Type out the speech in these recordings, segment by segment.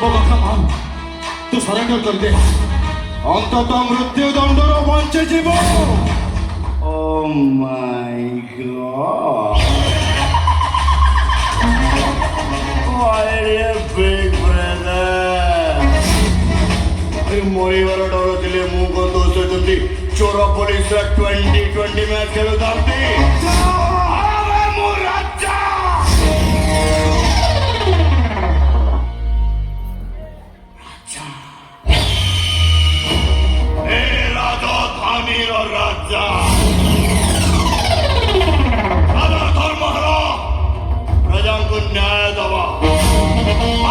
बाबा कमान तू सरेंडर कर दे अंतत मृत्युदंडर बंचे जीव Oh my God! My dear big brother! मरिବାର ଡର ଥିଲେ ମୁଁ କଣ ଦୋଷ ଯଦି ଚୋର ପୋଲିସର 2020 ମ୍ୟାଚ୍ ଖେଳୁଥାନ୍ତି ମୁଁ ରାଜା ଏ ରାଜଧାନୀର ରାଜା ଧର୍ମ ହେଲା ପ୍ରଜାଙ୍କୁ ନ୍ୟାୟ ଦେବା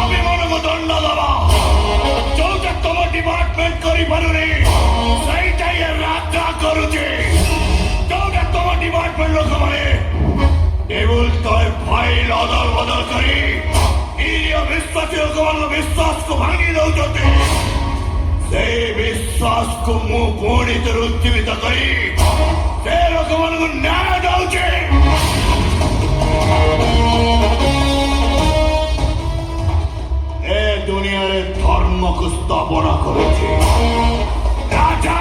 ଅଭିମାନକୁ ଦଣ୍ଡ ଦେବା ଯୋଉଟା ତମ ଡିପାର୍ଟମେଣ୍ଟ କରିପାରୁନି ସେଇଟା ଇଏ ରାଜା କରୁଛି ଯୋଉଟା ତମ ଡିପାର୍ଟମେଣ୍ଟ ଲୋକମାନେ ଟେବୁଲ ତଳେ ଫାଇଲ ଅଦଳ ବଦଳ କରି ନିରୀହ ବିଶ୍ୱାସୀ ଲୋକମାନଙ୍କ ବିଶ୍ୱାସକୁ ଭାଙ୍ଗି ଦଉଛନ୍ତି ସେଇ ବିଶ୍ୱାସକୁ ମୁଁ ପୁଣି ଥରେ ଉଜ୍ଜୀବିତ କରି ସେ ଲୋକମାନଙ୍କୁ ନ୍ୟାୟ ଦଉଛି ଏ ଦୁନିଆରେ ଧର୍ମକୁ ସ୍ଥାପନ କରୁଛି ରାଜା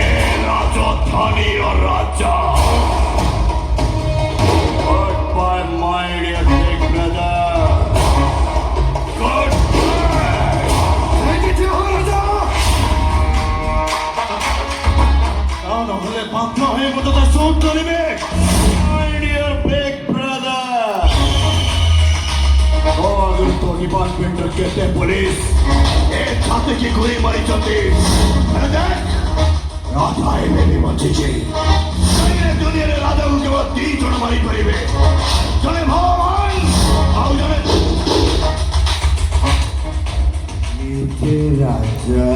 ଏ ରାଜଧାନୀର ରାଜା Goodbye my dear big brother Goodbye নহলে বাধ্য হয়ে মতো তার শোধ করিবে My dear big brother तो डिपार्टमेंट कहते पुलिस एक छात्र की गोली मारी चलती राधा मेरी बची दुनिया राधा को केवल 3 जन मारी पारे जने भगवान आउ जने राजा